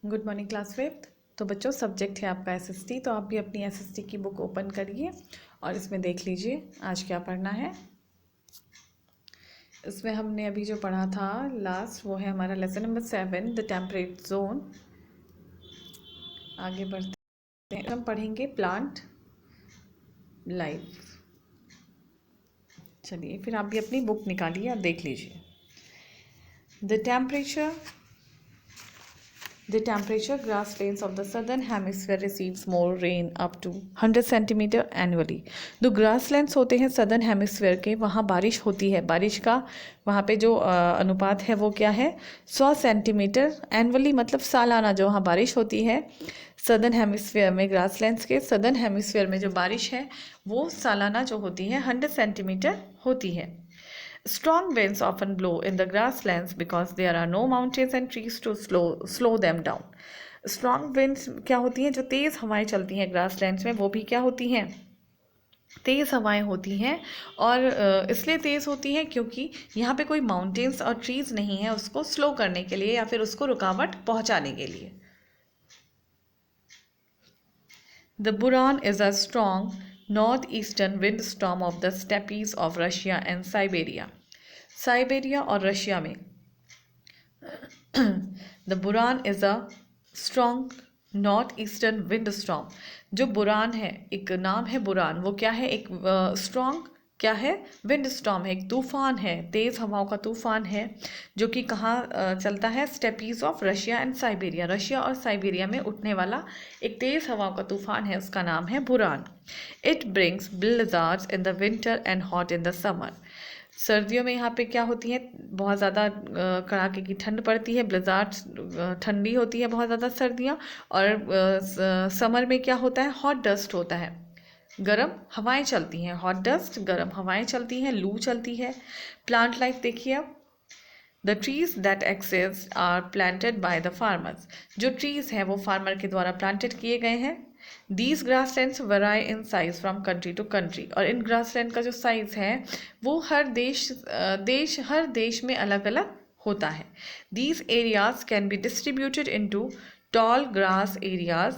Good morning class fifth. तो बच्चों subject है आपका एसएसटी, तो आप भी अपनी एसएसटी की बुक ओपन करिए और इसमें देख लीजिए आज क्या पढ़ना है। इसमें हमने अभी जो पढ़ा था लास्ट वो है हमारा lesson number 7 the temperate zone. आगे बढ़ते हैं, हम पढ़ेंगे प्लांट लाइफ। चलिए फिर आप भी अपनी बुक निकालिए और देख लीजिए। The temperature grasslands of the southern hemisphere receives more rain up to 100 centimeter annually। जो grasslands होते हैं southern hemisphere के, वहाँ बारिश होती है। बारिश का वहाँ पे जो अनुपात है वो क्या है, 100 सेंटीमीटर एनुअली, मतलब सालाना जो वहाँ बारिश होती है सदर्न हेमिस्फीयर में। ग्रासलैंड्स के सदर्न हेमिस्फीयर में जो बारिश है वो सालाना जो होती है 100 सेंटीमीटर होती है। Strong winds often blow in the grasslands because there are no mountains and trees to slow them down। Strong winds क्या होती हैं, जो तेज़ हवाएं चलती हैं ग्रासलैंड्स में, वो भी क्या होती हैं, तेज़ हवाएं होती हैं। और इसलिए तेज़ होती हैं क्योंकि यहाँ पे कोई माउंटेन्स और ट्रीज़ नहीं है उसको स्लो करने के लिए या फिर उसको रुकावट पहुँचाने के लिए। The Buran is a strong northeastern windstorm of the steppes of Russia and Siberia। Siberia और रशिया में the buran is a strong north eastern wind storm. जो बुरान है, एक नाम है बुरान, वो क्या है, एक स्ट्रॉन्ग क्या है, विंड स्टॉर्म है, एक तूफान है, तेज़ हवाओं का तूफान है, जो कि कहाँ चलता है, steppes of Russia and Siberia. Russia और साइबेरिया में उठने वाला एक तेज़ हवाओं का तूफान है, उसका नाम है buran. It brings blizzards in the winter and hot in the summer. सर्दियों में यहाँ पे क्या होती है, बहुत ज़्यादा कड़ाके की ठंड पड़ती है, ब्लिज़ार्ड्स, ठंडी होती है बहुत ज़्यादा सर्दियाँ। और समर में क्या होता है, हॉट डस्ट होता है, गर्म हवाएं चलती हैं, हॉट डस्ट गर्म हवाएं चलती हैं, लू चलती है। प्लांट लाइफ देखिए अब। The trees that exist are planted by the farmers. जो ट्रीज हैं वो फार्मर के द्वारा प्लांटेड किए गए हैं। These grasslands vary in size from country to country. और इन ग्रासलैंड का जो साइज है वो हर देश में अलग अलग होता है। These areas can be distributed into tall grass areas.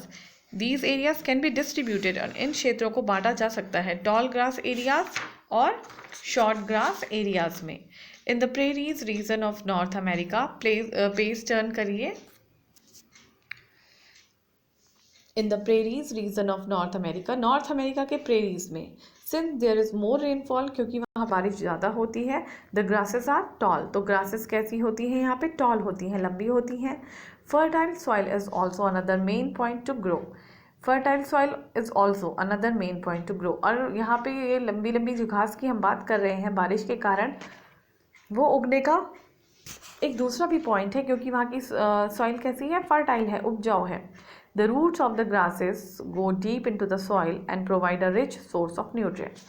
These areas can be distributed, और इन क्षेत्रों को बांटा जा सकता है टॉल ग्रास एरियाज और शॉर्ट ग्रास एरियाज में। In the prairies region of North America, page turn करिए। In the prairies region of North America, North America के प्रेरीज में, since there is more rainfall, क्योंकि वहाँ बारिश ज़्यादा होती है, द ग्रासेस आर टॉल। तो ग्रासेस कैसी होती हैं, यहाँ पे टॉल होती हैं, लंबी होती हैं। Fertile soil is also another main point two grow. Fertile soil is also another main point two grow. और यहाँ पे ये लंबी लंबी जो घास की हम बात कर रहे हैं बारिश के कारण, वो उगने का एक दूसरा भी पॉइंट है, क्योंकि वहाँ की सॉइल कैसी है, फर्टाइल है, उपजाऊ है। The roots of the grasses go deep into the soil and provide a rich source of nutrients।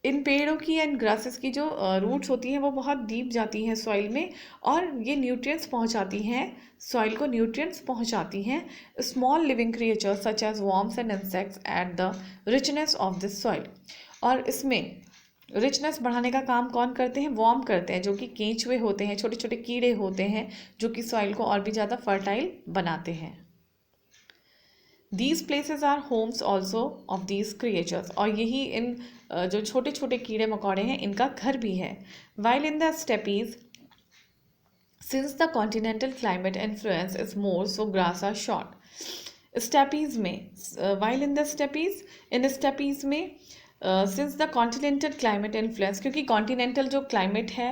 इन पेड़ों की एंड ग्रासेस की जो रूट्स होती हैं वो बहुत डीप जाती हैं सॉइल में, और ये न्यूट्रिएंट्स पहुंचाती हैं, सॉइल को न्यूट्रिएंट्स पहुंचाती हैं। Small living creatures such as worms and insects at the richness of this soil. और इसमें रिचनेस बढ़ाने का काम कौन करते हैं, वॉर्म करते हैं, जो कि केंचुए होते हैं, छोटे छोटे कीड़े होते हैं, जो कि सॉइल को और भी ज़्यादा फर्टाइल बनाते हैं। These places are homes also of these creatures. और यही इन जो छोटे छोटे कीड़े मकोड़े हैं इनका घर भी है। While in the steppes, since the continental climate influence is more, so grass are short. Steppes में, वाइल इन द स्टेपीज, इन स्टेपीज में, since the continental climate influence, क्योंकि कॉन्टिनेंटल जो क्लाइमेट है,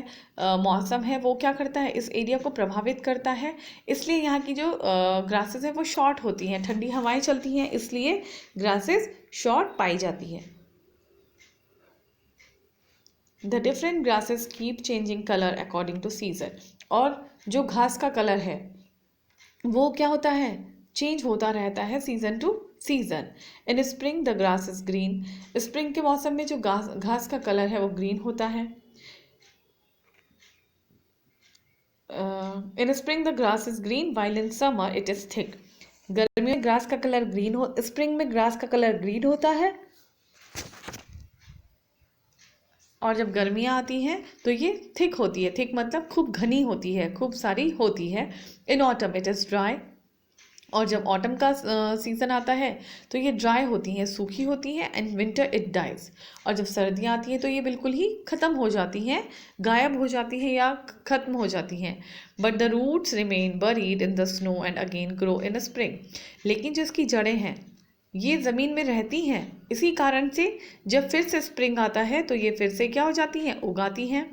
मौसम है, वो क्या करता है, इस एरिया को प्रभावित करता है, इसलिए यहाँ की जो ग्रासेस है वो शॉर्ट होती हैं, ठंडी हवाएं चलती हैं, इसलिए ग्रासेस शॉर्ट पाई जाती है। The different grasses keep changing colour according to season. और जो घास का कलर है वो क्या होता है, चेंज होता रहता है season two season. In spring the grass is green. Spring के मौसम में जो घास का कलर है वो ग्रीन होता है। इन spring the grass is green while in summer it is thick. गर्मियों में ग्रास का कलर ग्रीन हो, स्प्रिंग में ग्रास का कलर ग्रीन होता है, और जब गर्मियाँ आती हैं तो ये थिक होती है, थिक मतलब खूब घनी होती है, खूब सारी होती है। In autumn it is dry, और जब ऑटम का सीज़न आता है तो ये ड्राई होती हैं, सूखी होती हैं। एंड विंटर इट डाइज, और जब सर्दियाँ आती हैं तो ये बिल्कुल ही ख़त्म हो जाती हैं, गायब हो जाती हैं या ख़त्म हो जाती हैं। But the roots remain buried in the snow and again grow in spring, लेकिन जो इसकी जड़ें हैं ये ज़मीन में रहती हैं, इसी कारण से जब फिर से स्प्रिंग आता है तो ये फिर से क्या हो जाती हैं, उगाती हैं।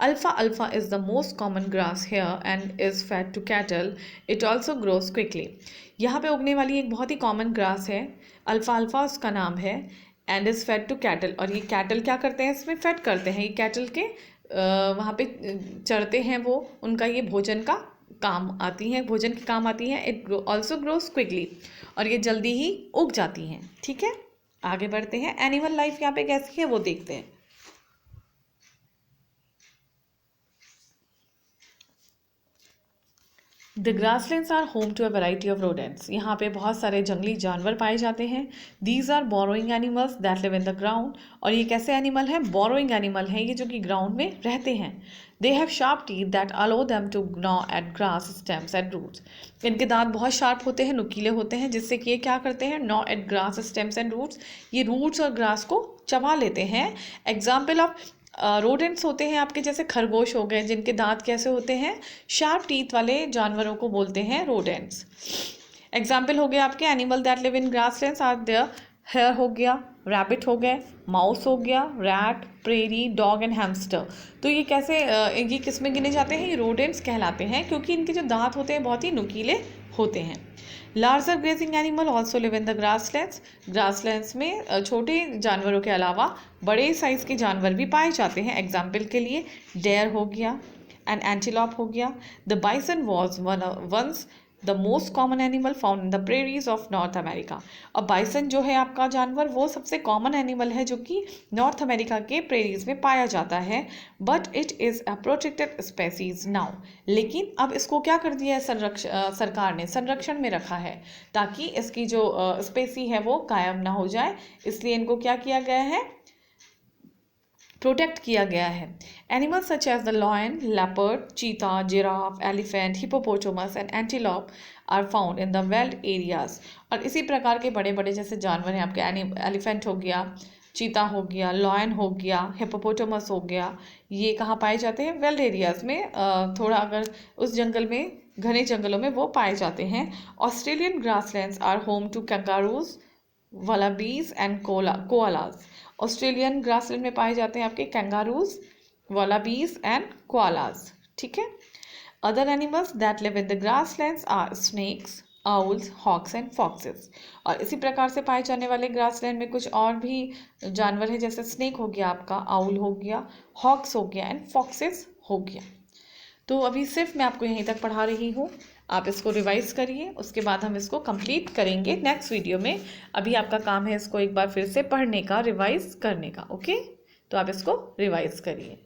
अल्फा अल्फा is the most common grass here and is fed to cattle, it also grows quickly. यहाँ पे उगने वाली एक बहुत ही कॉमन ग्रास है, अल्फा अल्फा उसका नाम है, and is fed to cattle, और ये कैटल क्या करते हैं, इसमें फैट करते हैं, ये कैटल के वहाँ पे चढ़ते हैं वो, उनका ये भोजन का काम आती हैं, भोजन के काम आती हैं। इट ऑल्सो ग्रोज क्विकली, और ये जल्दी ही उग जाती हैं। ठीक है, आगे बढ़ते हैं। एनिमल लाइफ यहाँ पे कैसी है वो देखते हैं। The grasslands are home to a variety of rodents, यहाँ पे बहुत सारे जंगली जानवर पाए जाते हैं। These are burrowing animals that live in the ground, और ये कैसे एनिमल हैं, बोरोइंग एनिमल हैं ये, जो कि ग्राउंड में रहते हैं। They have sharp teeth that allow them to gnaw at grass stems and roots, इनके दांत बहुत शार्प होते हैं, नुकीले होते हैं, जिससे कि ये क्या करते हैं, gnaw at grass stems and roots, ये रूट्स और ग्रास को चबा लेते हैं। एग्जाम्पल ऑफ रोडेंट्स होते हैं आपके जैसे खरगोश हो गए, जिनके दांत कैसे होते हैं, शार्प टीथ वाले जानवरों को बोलते हैं रोडेंट्स। एग्जाम्पल हो गया आपके animal that live in grasslands are there, hare हो गया, रैबिट हो गए, माउस हो गया, rat, prairie, dog and hamster. तो ये कैसे ये किस में गिने जाते हैं, ये रोडेंट्स कहलाते हैं, क्योंकि इनके जो दांत होते हैं बहुत ही नुकीले होते हैं। Larger grazing animal also live in the grasslands, grasslands में छोटे जानवरों के अलावा बड़े साइज के जानवर भी पाए जाते हैं। एग्जाम्पल के लिए डेयर हो गया, एंड एंटीलॉप हो गया। The bison was once the most common animal found in the prairies of North America, और बाइसन जो है आपका जानवर वो सबसे कॉमन एनिमल है जो कि नॉर्थ अमेरिका के प्रेरीज में पाया जाता है। But it is a protected species now, लेकिन अब इसको क्या कर दिया है, सरकार ने संरक्षण में रखा है, ताकि इसकी जो स्पेसी है वो गायब ना हो जाए, इसलिए इनको क्या किया गया है, प्रोटेक्ट किया गया है। Animals such as the lion, leopard, cheetah, giraffe, elephant, hippopotamus and antelope are found in the veld areas, और इसी प्रकार के बड़े बड़े जैसे जानवर हैं आपके, एलिफेंट हो गया, चीता हो गया, लॉयन हो गया, हिपोपोटामस हो गया, ये कहाँ पाए जाते हैं, वेल्ड एरियाज में, थोड़ा अगर उस जंगल में, घने जंगलों में वो पाए जाते हैं। Australian grasslands are home to kangaroos, wallabies and koalas, Australian grassland में पाए जाते हैं आपके कैंगारूज, वालाबीज एंड कोआलाज। ठीक है, other animals that live in the grasslands are snakes, owls, hawks and foxes, और इसी प्रकार से पाए जाने वाले ग्रासलैंड में कुछ और भी जानवर हैं, जैसे स्नेक हो गया आपका, आउल हो गया, हॉक्स हो गया एंड फॉक्सेस हो गया। तो अभी सिर्फ मैं आपको यहीं तक पढ़ा रही हूँ, आप इसको रिवाइज करिए, उसके बाद हम इसको कंप्लीट करेंगे नेक्स्ट वीडियो में। अभी आपका काम है इसको एक बार फिर से पढ़ने का, रिवाइज करने का। ओके, तो आप इसको रिवाइज करिए।